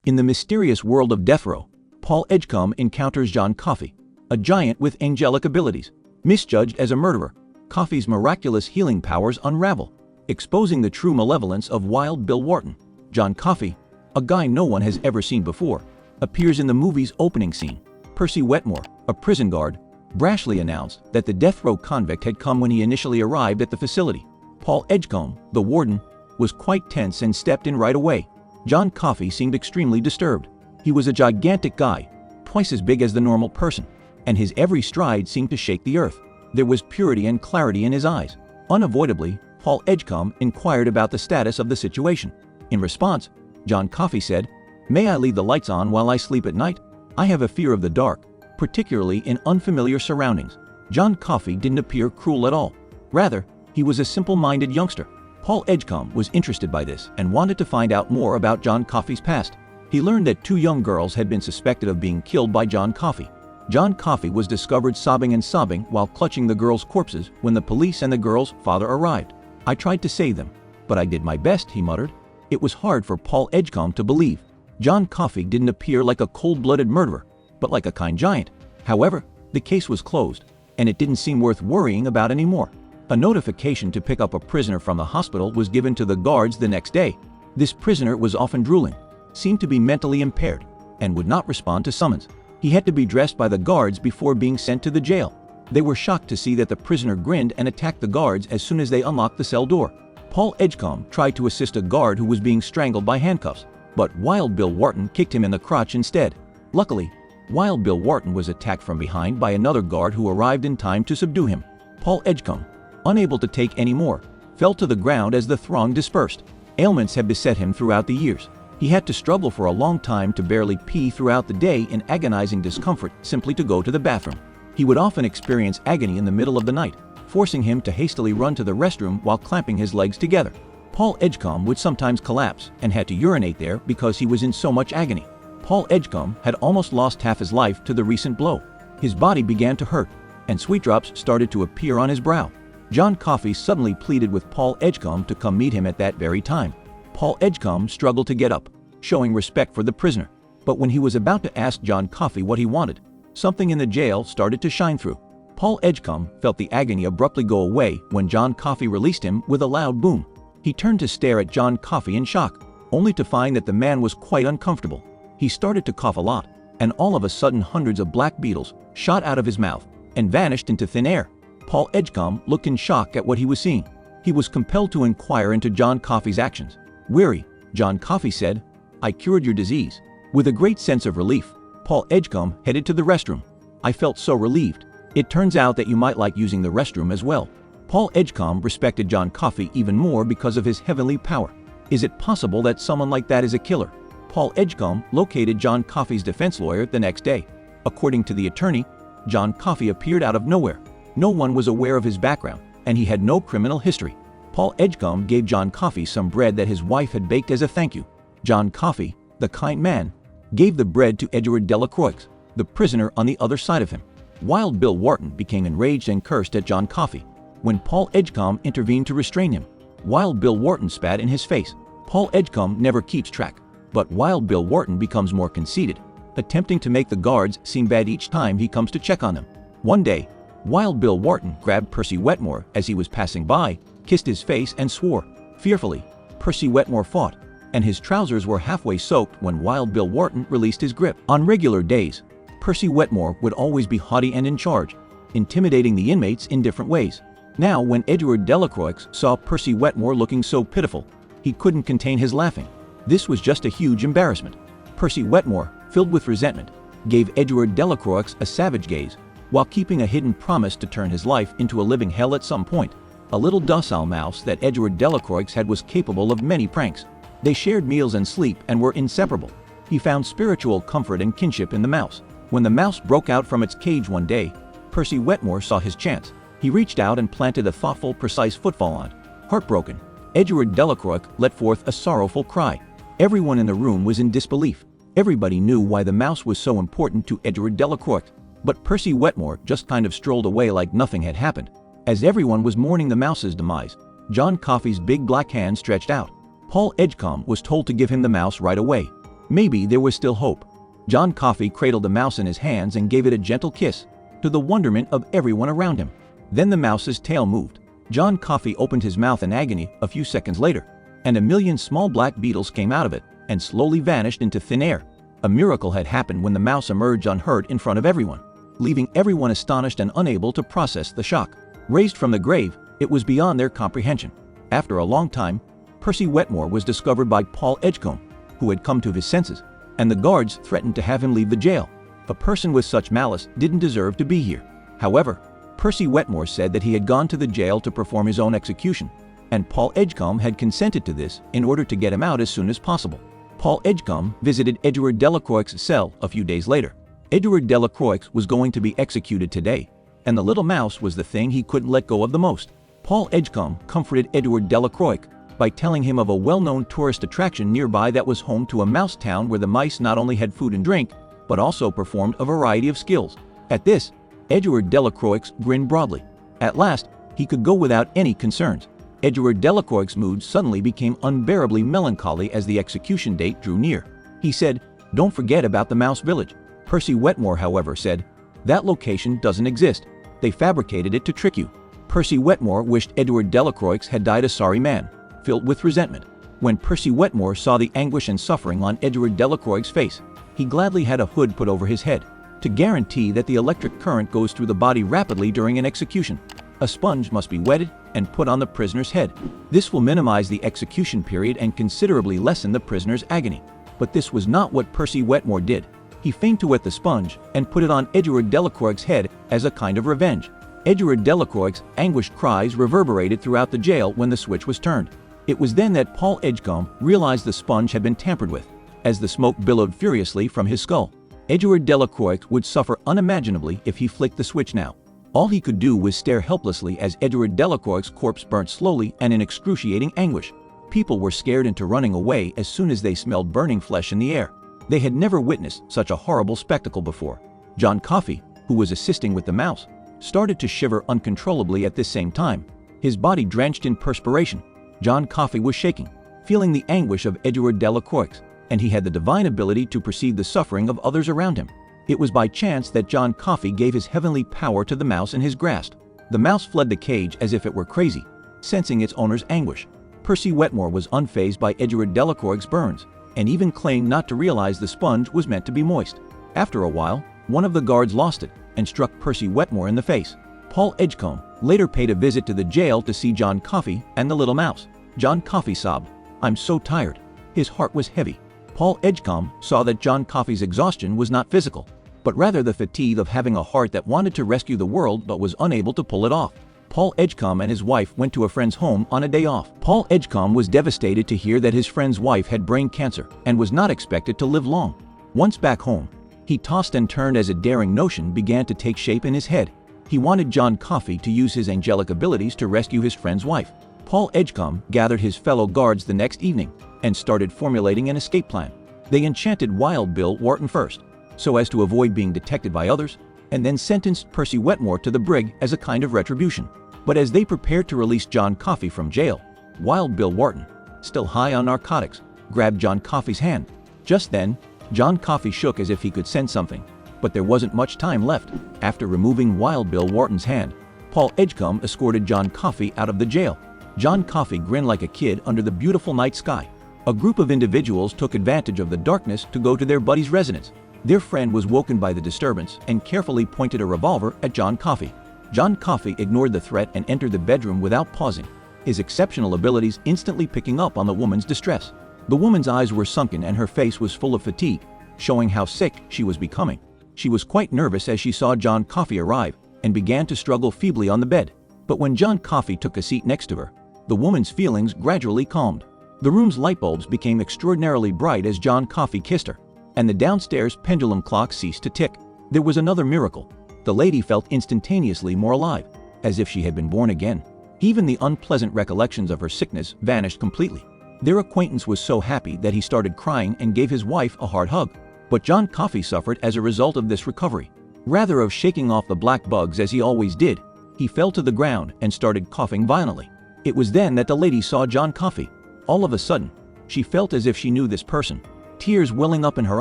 In the mysterious world of death row, Paul Edgecomb encounters John Coffey, a giant with angelic abilities. Misjudged as a murderer, Coffey's miraculous healing powers unravel, exposing the true malevolence of Wild Bill Wharton. John Coffey, a guy no one has ever seen before, appears in the movie's opening scene. Percy Wetmore, a prison guard, brashly announced that the death row convict had come when he initially arrived at the facility. Paul Edgecomb, the warden, was quite tense and stepped in right away. John Coffey seemed extremely disturbed. He was a gigantic guy, twice as big as the normal person, and his every stride seemed to shake the earth. There was purity and clarity in his eyes. Unavoidably, Paul Edgecomb inquired about the status of the situation. In response, John Coffey said, "May I leave the lights on while I sleep at night? I have a fear of the dark, particularly in unfamiliar surroundings." John Coffey didn't appear cruel at all. Rather, he was a simple-minded youngster. Paul Edgecomb was interested by this and wanted to find out more about John Coffey's past. He learned that 2 young girls had been suspected of being killed by John Coffey. John Coffey was discovered sobbing and sobbing while clutching the girls' corpses when the police and the girls' father arrived. "I tried to save them, but I did my best," he muttered. It was hard for Paul Edgecomb to believe. John Coffey didn't appear like a cold-blooded murderer, but like a kind giant. However, the case was closed, and it didn't seem worth worrying about anymore. A notification to pick up a prisoner from the hospital was given to the guards the next day. This prisoner was often drooling, seemed to be mentally impaired, and would not respond to summons. He had to be dressed by the guards before being sent to the jail. They were shocked to see that the prisoner grinned and attacked the guards as soon as they unlocked the cell door. Paul Edgecomb tried to assist a guard who was being strangled by handcuffs, but Wild Bill Wharton kicked him in the crotch instead. Luckily, Wild Bill Wharton was attacked from behind by another guard who arrived in time to subdue him. Paul Edgecomb, unable to take any more, fell to the ground as the throng dispersed. Ailments had beset him throughout the years. He had to struggle for a long time to barely pee throughout the day in agonizing discomfort simply to go to the bathroom. He would often experience agony in the middle of the night, forcing him to hastily run to the restroom while clamping his legs together. Paul Edgecomb would sometimes collapse and had to urinate there because he was in so much agony. Paul Edgecomb had almost lost half his life to the recent blow. His body began to hurt, and sweat drops started to appear on his brow. John Coffey suddenly pleaded with Paul Edgecomb to come meet him at that very time. Paul Edgecomb struggled to get up, showing respect for the prisoner. But when he was about to ask John Coffey what he wanted, something in the jail started to shine through. Paul Edgecomb felt the agony abruptly go away when John Coffey released him with a loud boom. He turned to stare at John Coffey in shock, only to find that the man was quite uncomfortable. He started to cough a lot, and all of a sudden hundreds of black beetles shot out of his mouth and vanished into thin air. Paul Edgecomb looked in shock at what he was seeing. He was compelled to inquire into John Coffey's actions. Weary, John Coffey said, "I cured your disease." With a great sense of relief, Paul Edgecomb headed to the restroom. "I felt so relieved. It turns out that you might like using the restroom as well." Paul Edgecomb respected John Coffey even more because of his heavenly power. Is it possible that someone like that is a killer? Paul Edgecomb located John Coffey's defense lawyer the next day. According to the attorney, John Coffey appeared out of nowhere. No one was aware of his background, and he had no criminal history. Paul Edgecomb gave John Coffey some bread that his wife had baked as a thank you. John Coffey, the kind man, gave the bread to Edward Delacroix, the prisoner on the other side of him. Wild Bill Wharton became enraged and cursed at John Coffey. When Paul Edgecomb intervened to restrain him, Wild Bill Wharton spat in his face. Paul Edgecomb never keeps track, but Wild Bill Wharton becomes more conceited, attempting to make the guards seem bad each time he comes to check on them. One day, Wild Bill Wharton grabbed Percy Wetmore as he was passing by, kissed his face, and swore. Fearfully, Percy Wetmore fought, and his trousers were halfway soaked when Wild Bill Wharton released his grip. On regular days, Percy Wetmore would always be haughty and in charge, intimidating the inmates in different ways. Now, when Edward Delacroix saw Percy Wetmore looking so pitiful, he couldn't contain his laughing. This was just a huge embarrassment. Percy Wetmore, filled with resentment, gave Edward Delacroix a savage gaze, while keeping a hidden promise to turn his life into a living hell at some point. A little docile mouse that Edward Delacroix had was capable of many pranks. They shared meals and sleep and were inseparable. He found spiritual comfort and kinship in the mouse. When the mouse broke out from its cage one day, Percy Wetmore saw his chance. He reached out and planted a thoughtful, precise footfall on it. Heartbroken, Edward Delacroix let forth a sorrowful cry. Everyone in the room was in disbelief. Everybody knew why the mouse was so important to Edward Delacroix, but Percy Wetmore just kind of strolled away like nothing had happened. As everyone was mourning the mouse's demise, John Coffey's big black hand stretched out. Paul Edgecomb was told to give him the mouse right away. Maybe there was still hope. John Coffey cradled the mouse in his hands and gave it a gentle kiss, to the wonderment of everyone around him. Then the mouse's tail moved. John Coffey opened his mouth in agony a few seconds later, and a million small black beetles came out of it and slowly vanished into thin air. A miracle had happened when the mouse emerged unhurt in front of everyone, leaving everyone astonished and unable to process the shock. Raised from the grave, it was beyond their comprehension. After a long time, Percy Wetmore was discovered by Paul Edgecomb, who had come to his senses, and the guards threatened to have him leave the jail. A person with such malice didn't deserve to be here. However, Percy Wetmore said that he had gone to the jail to perform his own execution, and Paul Edgecomb had consented to this in order to get him out as soon as possible. Paul Edgecomb visited Edouard Delacroix's cell a few days later. Edouard Delacroix was going to be executed today, and the little mouse was the thing he couldn't let go of the most. Paul Edgecomb comforted Edouard Delacroix by telling him of a well-known tourist attraction nearby that was home to a mouse town where the mice not only had food and drink, but also performed a variety of skills. At this, Edouard Delacroix grinned broadly. At last, he could go without any concerns. Edouard Delacroix's mood suddenly became unbearably melancholy as the execution date drew near. He said, "Don't forget about the mouse village." Percy Wetmore, however, said, "That location doesn't exist. They fabricated it to trick you." Percy Wetmore wished Edouard Delacroix had died a sorry man, filled with resentment. When Percy Wetmore saw the anguish and suffering on Edouard Delacroix's face, he gladly had a hood put over his head, to guarantee that the electric current goes through the body rapidly during an execution. A sponge must be wetted and put on the prisoner's head. This will minimize the execution period and considerably lessen the prisoner's agony. But this was not what Percy Wetmore did. He feigned to wet the sponge and put it on Edouard Delacroix's head as a kind of revenge. Edouard Delacroix's anguished cries reverberated throughout the jail when the switch was turned. It was then that Paul Edgecomb realized the sponge had been tampered with, as the smoke billowed furiously from his skull. Edouard Delacroix would suffer unimaginably if he flicked the switch now. All he could do was stare helplessly as Edouard Delacroix's corpse burnt slowly and in excruciating anguish. People were scared into running away as soon as they smelled burning flesh in the air. They had never witnessed such a horrible spectacle before. John Coffey, who was assisting with the mouse, started to shiver uncontrollably at this same time, his body drenched in perspiration. John Coffey was shaking, feeling the anguish of Edouard Delacroix, and he had the divine ability to perceive the suffering of others around him. It was by chance that John Coffey gave his heavenly power to the mouse in his grasp. The mouse fled the cage as if it were crazy, sensing its owner's anguish. Percy Wetmore was unfazed by Edouard Delacroix's burns, and even claimed not to realize the sponge was meant to be moist. After a while, one of the guards lost it and struck Percy Wetmore in the face. Paul Edgecomb later paid a visit to the jail to see John Coffey and the little mouse. John Coffey sobbed, "I'm so tired." His heart was heavy. Paul Edgecomb saw that John Coffey's exhaustion was not physical, but rather the fatigue of having a heart that wanted to rescue the world but was unable to pull it off. Paul Edgecomb and his wife went to a friend's home on a day off. Paul Edgecomb was devastated to hear that his friend's wife had brain cancer and was not expected to live long. Once back home, he tossed and turned as a daring notion began to take shape in his head. He wanted John Coffey to use his angelic abilities to rescue his friend's wife. Paul Edgecomb gathered his fellow guards the next evening and started formulating an escape plan. They enchanted Wild Bill Wharton first, so as to avoid being detected by others, and then sentenced Percy Wetmore to the brig as a kind of retribution. But as they prepared to release John Coffey from jail, Wild Bill Wharton, still high on narcotics, grabbed John Coffey's hand. Just then, John Coffey shook as if he could sense something, but there wasn't much time left. After removing Wild Bill Wharton's hand, Paul Edgecomb escorted John Coffey out of the jail. John Coffey grinned like a kid under the beautiful night sky. A group of individuals took advantage of the darkness to go to their buddy's residence. Their friend was woken by the disturbance and carefully pointed a revolver at John Coffey. John Coffey ignored the threat and entered the bedroom without pausing, his exceptional abilities instantly picking up on the woman's distress. The woman's eyes were sunken and her face was full of fatigue, showing how sick she was becoming. She was quite nervous as she saw John Coffey arrive and began to struggle feebly on the bed. But when John Coffey took a seat next to her, the woman's feelings gradually calmed. The room's light bulbs became extraordinarily bright as John Coffey kissed her, and the downstairs pendulum clock ceased to tick. There was another miracle. The lady felt instantaneously more alive, as if she had been born again. Even the unpleasant recollections of her sickness vanished completely. Their acquaintance was so happy that he started crying and gave his wife a hard hug. But John Coffey suffered as a result of this recovery. Rather of shaking off the black bugs as he always did, he fell to the ground and started coughing violently. It was then that the lady saw John Coffey. All of a sudden, she felt as if she knew this person. Tears welling up in her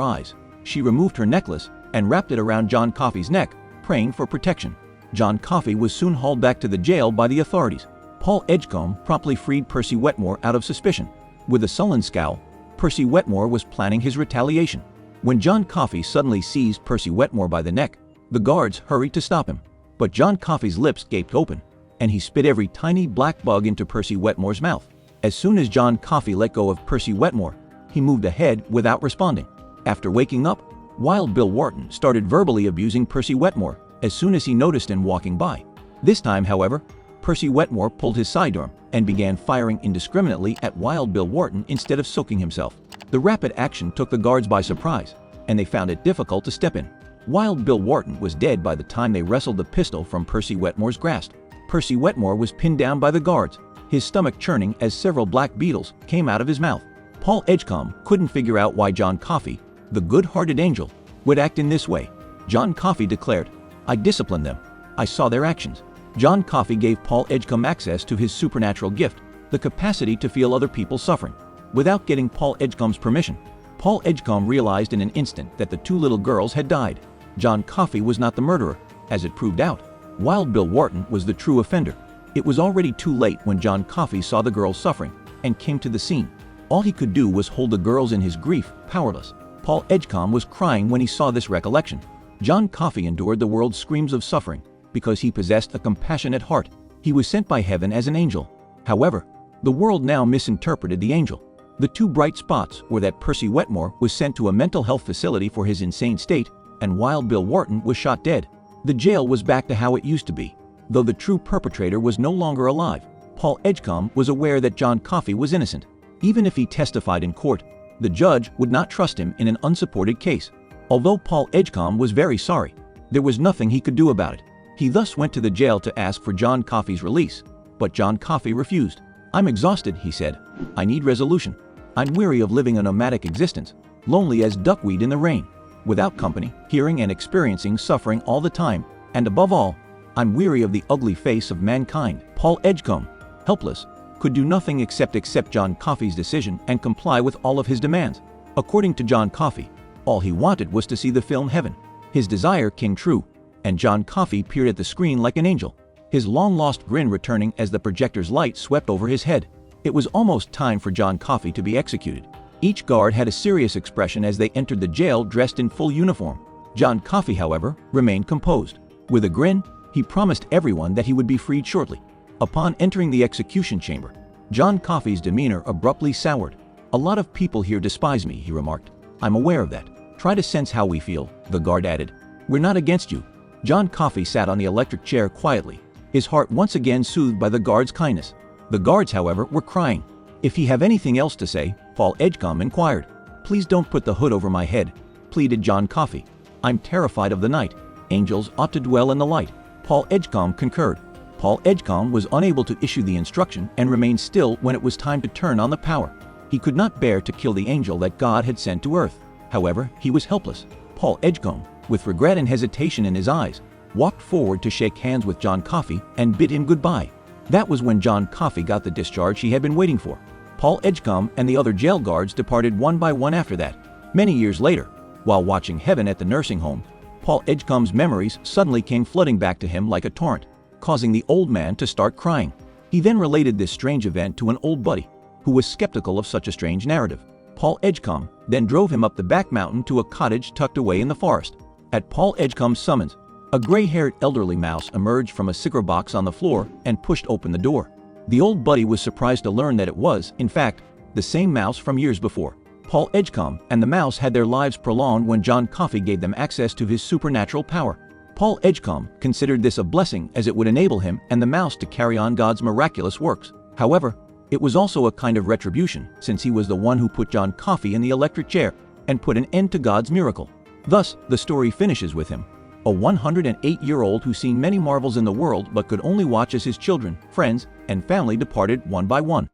eyes, she removed her necklace and wrapped it around John Coffey's neck, praying for protection. John Coffey was soon hauled back to the jail by the authorities. Paul Edgecomb promptly freed Percy Wetmore out of suspicion. With a sullen scowl, Percy Wetmore was planning his retaliation. When John Coffey suddenly seized Percy Wetmore by the neck, the guards hurried to stop him. But John Coffey's lips gaped open, and he spit every tiny black bug into Percy Wetmore's mouth. As soon as John Coffey let go of Percy Wetmore, he moved ahead without responding. After waking up, Wild Bill Wharton started verbally abusing Percy Wetmore as soon as he noticed him walking by. This time, however, Percy Wetmore pulled his sidearm and began firing indiscriminately at Wild Bill Wharton instead of soaking himself. The rapid action took the guards by surprise, and they found it difficult to step in. Wild Bill Wharton was dead by the time they wrestled the pistol from Percy Wetmore's grasp. Percy Wetmore was pinned down by the guards, his stomach churning as several black beetles came out of his mouth. Paul Edgecomb couldn't figure out why John Coffey, the good-hearted angel, would act in this way. John Coffey declared, "I disciplined them. I saw their actions." John Coffey gave Paul Edgecomb access to his supernatural gift, the capacity to feel other people's suffering. Without getting Paul Edgecomb's permission, Paul Edgecomb realized in an instant that the two little girls had died. John Coffey was not the murderer, as it proved out. Wild Bill Wharton was the true offender. It was already too late when John Coffey saw the girls suffering and came to the scene. All he could do was hold the girls in his grief, powerless. Paul Edgecomb was crying when he saw this recollection. John Coffey endured the world's screams of suffering because he possessed a compassionate heart. He was sent by heaven as an angel. However, the world now misinterpreted the angel. The two bright spots were that Percy Wetmore was sent to a mental health facility for his insane state, and Wild Bill Wharton was shot dead. The jail was back to how it used to be. Though the true perpetrator was no longer alive, Paul Edgecomb was aware that John Coffey was innocent. Even if he testified in court, the judge would not trust him in an unsupported case. Although Paul Edgecomb was very sorry, there was nothing he could do about it. He thus went to the jail to ask for John Coffey's release, but John Coffey refused. "I'm exhausted," he said. "I need resolution. I'm weary of living a nomadic existence, lonely as duckweed in the rain, without company, hearing and experiencing suffering all the time, and above all, I'm weary of the ugly face of mankind." Paul Edgecomb, helpless, could do nothing except accept John Coffey's decision and comply with all of his demands. According to John Coffey, all he wanted was to see the film Heaven. His desire came true, and John Coffey peered at the screen like an angel, his long-lost grin returning as the projector's light swept over his head. It was almost time for John Coffey to be executed. Each guard had a serious expression as they entered the jail dressed in full uniform. John Coffey, however, remained composed. With a grin, he promised everyone that he would be freed shortly. Upon entering the execution chamber, John Coffey's demeanor abruptly soured. "A lot of people here despise me," he remarked. "I'm aware of that. Try to sense how we feel," the guard added. "We're not against you." John Coffey sat on the electric chair quietly, his heart once again soothed by the guard's kindness. The guards, however, were crying. "If you have anything else to say," Paul Edgecomb inquired. "Please don't put the hood over my head," pleaded John Coffey. "I'm terrified of the night. Angels ought to dwell in the light." Paul Edgecomb concurred. Paul Edgecomb was unable to issue the instruction and remained still when it was time to turn on the power. He could not bear to kill the angel that God had sent to earth. However, he was helpless. Paul Edgecomb, with regret and hesitation in his eyes, walked forward to shake hands with John Coffey and bid him goodbye. That was when John Coffey got the discharge he had been waiting for. Paul Edgecomb and the other jail guards departed one by one after that. Many years later, while watching Heaven at the nursing home, Paul Edgecomb's memories suddenly came flooding back to him like a torrent, causing the old man to start crying. He then related this strange event to an old buddy, who was skeptical of such a strange narrative. Paul Edgecomb then drove him up the back mountain to a cottage tucked away in the forest. At Paul Edgecomb's summons, a gray-haired elderly mouse emerged from a cigar box on the floor and pushed open the door. The old buddy was surprised to learn that it was, in fact, the same mouse from years before. Paul Edgecomb and the mouse had their lives prolonged when John Coffey gave them access to his supernatural power. Paul Edgecomb considered this a blessing as it would enable him and the mouse to carry on God's miraculous works. However, it was also a kind of retribution, since he was the one who put John Coffey in the electric chair and put an end to God's miracle. Thus, the story finishes with him, a 108-year-old who seen many marvels in the world but could only watch as his children, friends, and family departed one by one.